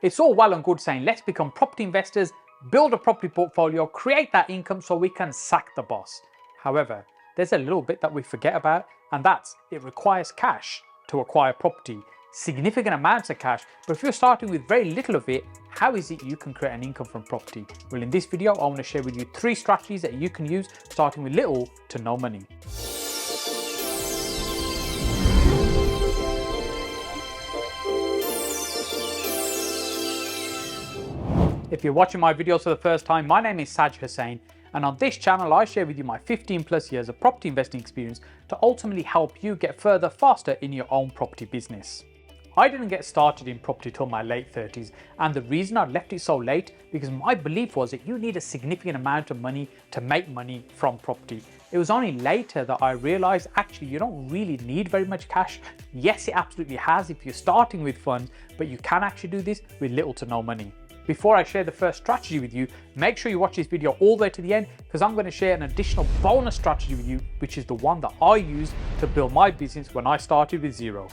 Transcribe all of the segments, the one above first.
It's all well and good saying let's become property investors, build a property portfolio, create that income so we can sack the boss. However, there's a little bit that we forget about, and that's it requires cash to acquire property, significant amounts of cash. But if you're starting with very little of it, how is it you can create an income from property? Well, in this video, I want to share with you 3 strategies that you can use starting with little to no money. If you're watching my videos for the first time, my name is Saj Hussain, and on this channel I share with you my 15 plus years of property investing experience to ultimately help you get further faster in your own property business. I didn't get started in property till my late 30s, and the reason I left it so late because my belief was that you need a significant amount of money to make money from property. It was only later that I realized actually you don't really need very much cash. Yes, it absolutely has if you're starting with funds, but you can actually do this with little to no money. Before I share the first strategy with you, make sure you watch this video all the way to the end because I'm going to share an additional bonus strategy with you, which is the one that I used to build my business when I started with zero.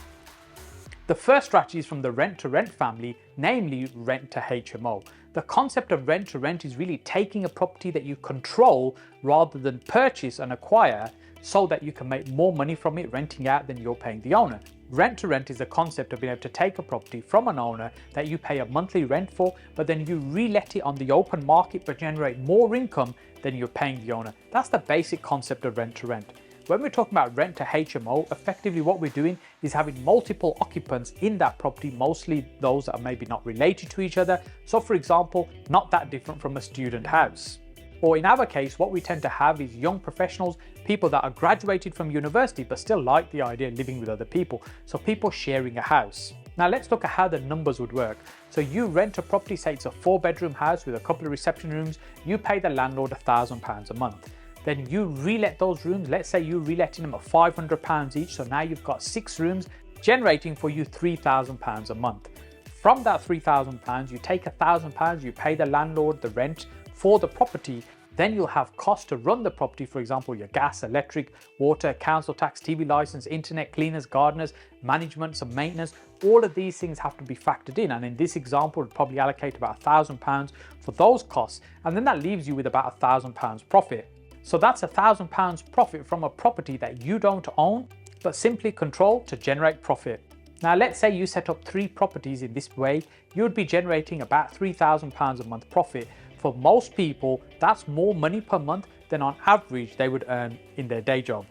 The first strategy is from the rent to rent family, namely rent to HMO. The concept of rent to rent is really taking a property that you control rather than purchase and acquire so that you can make more money from it renting out than you're paying the owner. Rent to rent is the concept of being able to take a property from an owner that you pay a monthly rent for, but then you re-let it on the open market but generate more income than you're paying the owner. That's the basic concept of rent to rent. When we're talking about rent to HMO, effectively what we're doing is having multiple occupants in that property, mostly those that are maybe not related to each other. So for example, not that different from a student house. Or in our case, what we tend to have is young professionals, people that are graduated from university but still like the idea of living with other people. So people sharing a house. Now let's look at how the numbers would work. So you rent a property, say it's a 4-bedroom house with a couple of reception rooms, you pay the landlord £1,000 a month. Then you re-let those rooms, let's say you're re-letting them at £500 each, so now you've got 6 rooms generating for you £3,000 a month. From that £3,000, you take £1,000, you pay the landlord the rent for the property, then you'll have costs to run the property, for example, your gas, electric, water, council tax, TV license, internet, cleaners, gardeners, management, some maintenance. All of these things have to be factored in, and in this example, we'd probably allocate about £1,000 for those costs, and then that leaves you with about £1,000 profit. So that's £1,000 profit from a property that you don't own, but simply control to generate profit. Now, let's say you set up 3 properties in this way, you would be generating about £3,000 a month profit. For most people, that's more money per month than on average they would earn in their day job.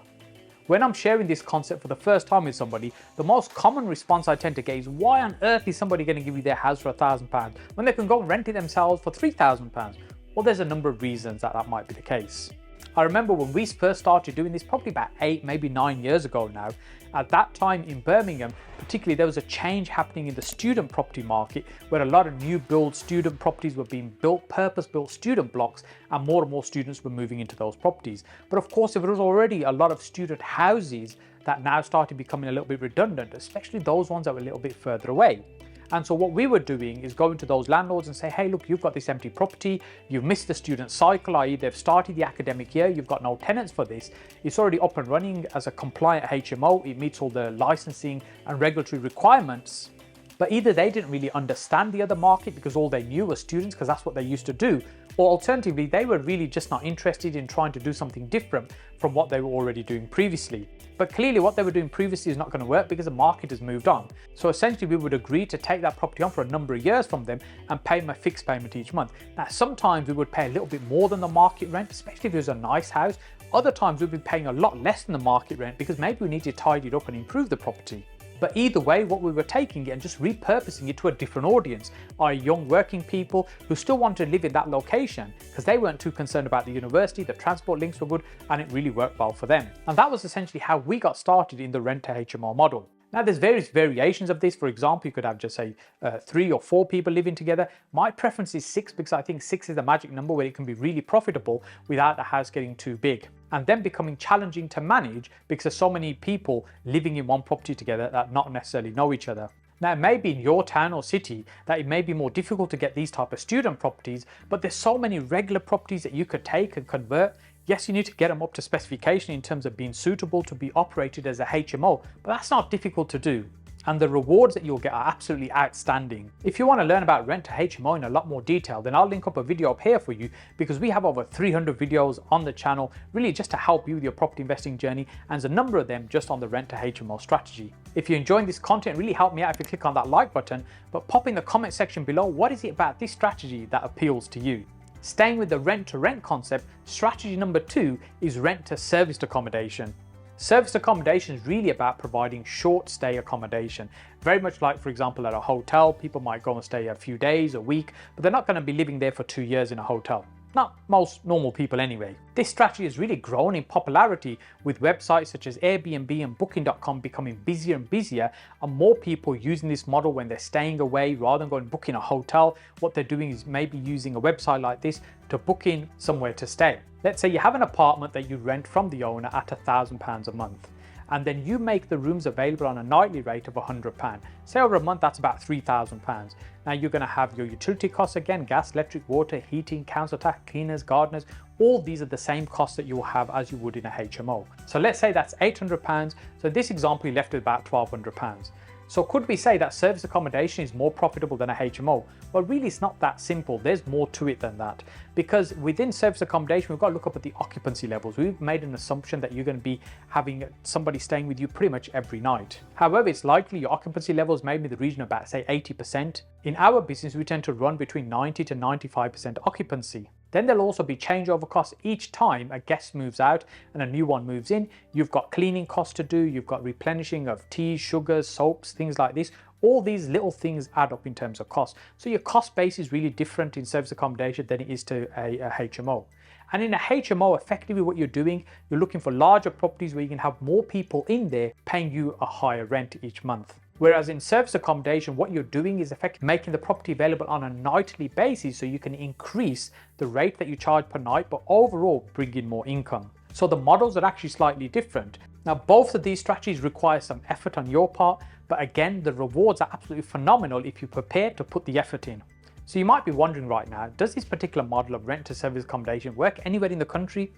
When I'm sharing this concept for the first time with somebody, the most common response I tend to get is, why on earth is somebody going to give you their house for £1,000 when they can go and rent it themselves for £3,000? Well, there's a number of reasons that might be the case. I remember when we first started doing this, probably about 8, maybe 9 years ago now. At that time in Birmingham, particularly, there was a change happening in the student property market where a lot of new build student properties were being built, purpose-built student blocks, and more students were moving into those properties. But of course, there was already a lot of student houses that now started becoming a little bit redundant, especially those ones that were a little bit further away. And so what we were doing is going to those landlords and say, hey, look, you've got this empty property, you've missed the student cycle, i.e. they've started the academic year, you've got no tenants for this, it's already up and running as a compliant HMO, it meets all the licensing and regulatory requirements. But either they didn't really understand the other market because all they knew was students, because that's what they used to do, or alternatively, they were really just not interested in trying to do something different from what they were already doing previously. But clearly what they were doing previously is not going to work because the market has moved on. So essentially we would agree to take that property on for a number of years from them and pay them a fixed payment each month. Now sometimes we would pay a little bit more than the market rent, especially if it was a nice house. Other times we'd be paying a lot less than the market rent because maybe we need to tidy it up and improve the property. But either way, what we were taking it and just repurposing it to a different audience, our young working people who still want to live in that location because they weren't too concerned about the university, the transport links were good, and it really worked well for them. And that was essentially how we got started in the rent to HMO model. Now there's various variations of this. For example, you could have just say 3 or 4 people living together. My preference is 6 because I think 6 is the magic number where it can be really profitable without the house getting too big and then becoming challenging to manage because there's so many people living in one property together that not necessarily know each other. Now, it may be in your town or city that it may be more difficult to get these type of student properties, but there's so many regular properties that you could take and convert. Yes, you need to get them up to specification in terms of being suitable to be operated as a HMO, but that's not difficult to do. and the rewards that you'll get are absolutely outstanding. If you want to learn about rent to HMO in a lot more detail, then I'll link up a video up here for you, because we have over 300 videos on the channel, really just to help you with your property investing journey, and there's a number of them just on the rent to HMO strategy. If you're enjoying this content, really help me out if you click on that like button, but pop in the comment section below, what is it about this strategy that appeals to you? Staying with the rent to rent concept, strategy number 2 is rent to serviced accommodation. Serviced accommodation is really about providing short stay accommodation. Very much like, for example, at a hotel, people might go and stay a few days, a week, but they're not going to be living there for 2 years in a hotel. Not most normal people anyway. This strategy has really grown in popularity, with websites such as Airbnb and Booking.com becoming busier and busier, and more people using this model when they're staying away rather than going booking a hotel. What they're doing is maybe using a website like this to book in somewhere to stay. Let's say you have an apartment that you rent from the owner at £1,000 a month, and then you make the rooms available on a nightly rate of £100. Say over a month, that's about £3,000. Now you're going to have your utility costs again, gas, electric, water, heating, council tax, cleaners, gardeners. All these are the same costs that you will have as you would in a HMO. So let's say that's £800. So in this example, you're left with about £1,200. So could we say that service accommodation is more profitable than a HMO? Well, really it's not that simple. There's more to it than that, because within service accommodation, we've got to look up at the occupancy levels. We've made an assumption that you're going to be having somebody staying with you pretty much every night. However, it's likely your occupancy levels may be in the region of about, say, 80%. In our business, we tend to run between 90 to 95% occupancy. Then there'll also be changeover costs each time a guest moves out and a new one moves in. You've got cleaning costs to do, you've got replenishing of tea, sugars, soaps, things like this. All these little things add up in terms of cost. So your cost base is really different in service accommodation than it is to a HMO. And in a HMO, effectively what you're doing, you're looking for larger properties where you can have more people in there paying you a higher rent each month. Whereas in service accommodation, what you're doing is effectively making the property available on a nightly basis, so you can increase the rate that you charge per night, but overall bring in more income. So the models are actually slightly different. Now, both of these strategies require some effort on your part, but again, the rewards are absolutely phenomenal if you're prepared to put the effort in. So you might be wondering right now, does this particular model of rent to service accommodation work anywhere in the country?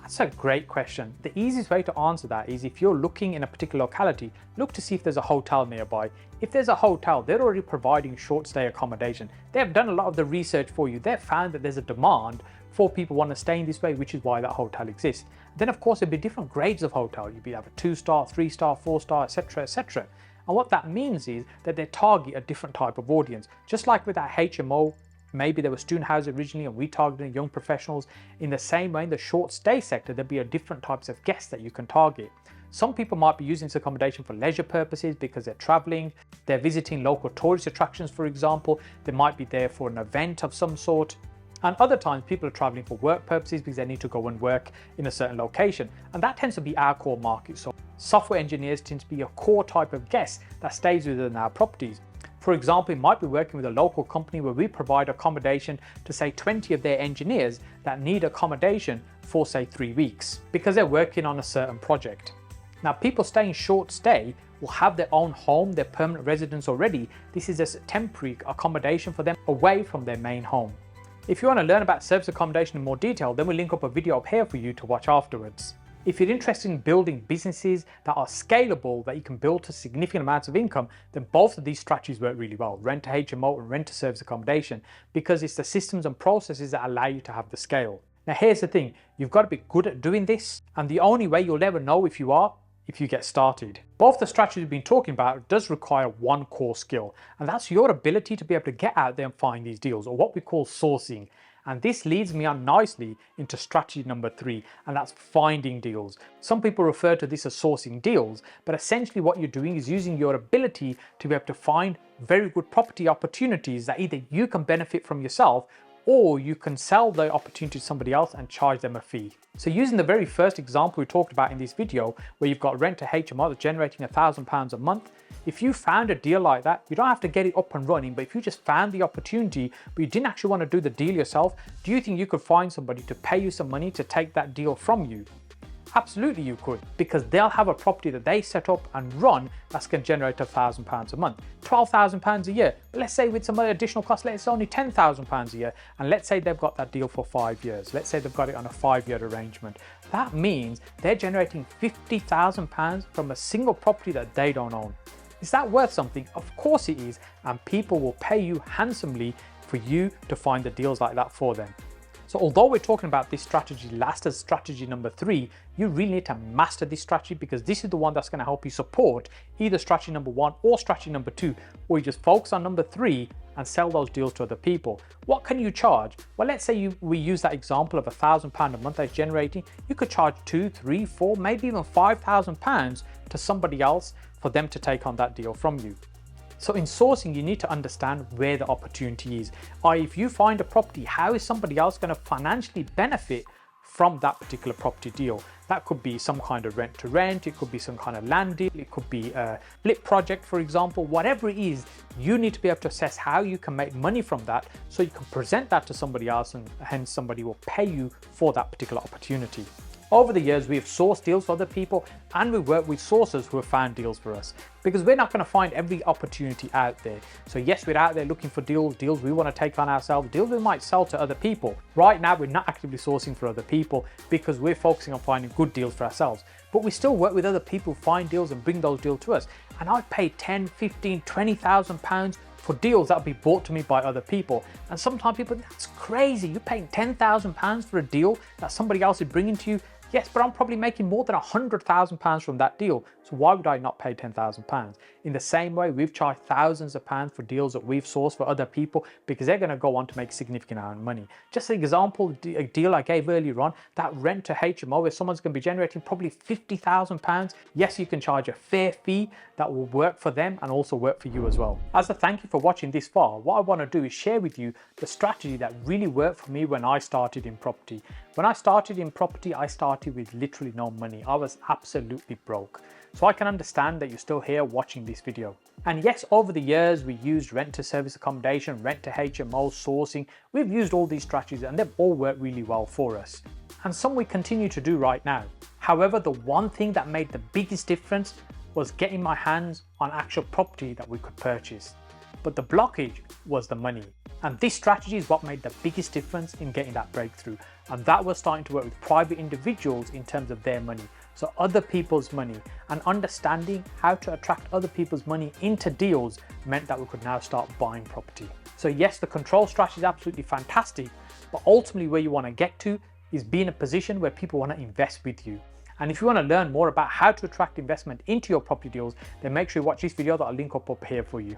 That's a great question. The easiest way to answer that is, if you're looking in a particular locality, look to see if there's a hotel nearby. If there's a hotel, they're already providing short stay accommodation. They've done a lot of the research for you. They've found that there's a demand for people want to stay in this way, which is why that hotel exists. Then of course, there'll be different grades of hotel. You'd have a 2-star, 3-star, 4-star, etc., etc. And what that means is that they target a different type of audience. Just like with our HMO, maybe there were student housing originally and we targeted young professionals. In the same way, in the short stay sector, there'll be a different types of guests that you can target. Some people might be using this accommodation for leisure purposes because they're traveling, they're visiting local tourist attractions, for example. They might be there for an event of some sort. And other times people are traveling for work purposes because they need to go and work in a certain location. And that tends to be our core market. So software engineers tend to be a core type of guest that stays within our properties. For example, it might be working with a local company where we provide accommodation to, say, 20 of their engineers that need accommodation for, say, 3 weeks because they're working on a certain project. Now, people staying short stay will have their own home, their permanent residence already. This is a temporary accommodation for them away from their main home. If you want to learn about service accommodation in more detail, then we'll link up a video up here for you to watch afterwards. If you're interested in building businesses that are scalable, that you can build to significant amounts of income, then both of these strategies work really well, rent to HMO and rent to service accommodation, because it's the systems and processes that allow you to have the scale. Now here's the thing, you've got to be good at doing this, and the only way you'll ever know if you are, if you get started. Both the strategies we've been talking about does require one core skill, and that's your ability to be able to get out there and find these deals, or what we call sourcing. And this leads me on nicely into strategy number 3, and that's finding deals. Some people refer to this as sourcing deals, but essentially what you're doing is using your ability to be able to find very good property opportunities that either you can benefit from yourself, or you can sell the opportunity to somebody else and charge them a fee. So using the very first example we talked about in this video, where you've got rent to HMO that's generating £1,000 a month, if you found a deal like that, you don't have to get it up and running, but if you just found the opportunity, but you didn't actually want to do the deal yourself, do you think you could find somebody to pay you some money to take that deal from you? Absolutely you could, because they'll have a property that they set up and run that's going to generate £1,000 a month, £12,000 a year. But let's say with some additional costs, let's say only £10,000 a year, and let's say they've got that deal for 5 years. Let's say they've got it on a 5-year arrangement. That means they're generating £50,000 from a single property that they don't own. Is that worth something? Of course it is, and people will pay you handsomely for you to find the deals like that for them. So although we're talking about this strategy last as strategy number 3, you really need to master this strategy, because this is the one that's going to help you support either strategy number 1 or strategy number 2, or you just focus on number 3 and sell those deals to other people. What can you charge? Well, let's say we use that example of £1,000 a month that's generating. You could charge 2, 3, 4, maybe even £5,000 to somebody else for them to take on that deal from you. So in sourcing, you need to understand where the opportunity is. If you find a property, how is somebody else going to financially benefit from that particular property deal? That could be some kind of rent to rent, it could be some kind of land deal, it could be a flip project, for example. Whatever it is, you need to be able to assess how you can make money from that, so you can present that to somebody else, and hence somebody will pay you for that particular opportunity. Over the years, we've sourced deals for other people, and we work with sourcers who have found deals for us, because we're not going to find every opportunity out there. So yes, we're out there looking for deals we want to take on ourselves, deals we might sell to other people. Right now, we're not actively sourcing for other people because we're focusing on finding good deals for ourselves. But we still work with other people, find deals and bring those deals to us. And I've paid 10, 15, 20,000 pounds for deals that will be brought to me by other people. And sometimes people, that's crazy. You're paying 10,000 pounds for a deal that somebody else is bringing to you. Yes, but I'm probably making more than £100,000 from that deal. So why would I not pay £10,000? In the same way, we've charged thousands of pounds for deals that we've sourced for other people, because they're going to go on to make significant amount of money. Just an example, a deal I gave earlier on, that rent to HMO, where someone's going to be generating probably £50,000. Yes, you can charge a fair fee that will work for them and also work for you as well. As a thank you for watching this far, what I want to do is share with you the strategy that really worked for me when I started in property. When I started in property, I started with literally no money. I was absolutely broke. So I can understand that you're still here watching this video. And yes, over the years, we used rent to service accommodation, rent to HMO, sourcing. We've used all these strategies and they've all worked really well for us. And some we continue to do right now. However, the one thing that made the biggest difference was getting my hands on actual property that we could purchase. But the blockage was the money. And this strategy is what made the biggest difference in getting that breakthrough. And that was starting to work with private individuals in terms of their money. So other people's money, and understanding how to attract other people's money into deals meant that we could now start buying property. So yes, the control strategy is absolutely fantastic, but ultimately where you want to get to is be in a position where people want to invest with you. And if you want to learn more about how to attract investment into your property deals, then make sure you watch this video that I'll link up here for you.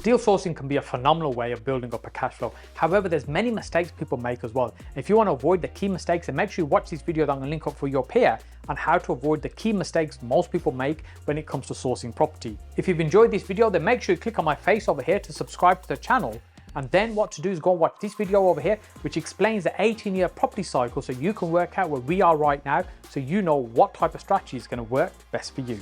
Deal sourcing can be a phenomenal way of building up a cash flow. However, there's many mistakes people make as well. If you want to avoid the key mistakes, then make sure you watch this video that I'm going to link up for you up here on how to avoid the key mistakes most people make when it comes to sourcing property. If you've enjoyed this video, then make sure you click on my face over here to subscribe to the channel. And then what to do is go and watch this video over here, which explains the 18-year property cycle, so you can work out where we are right now, so you know what type of strategy is going to work best for you.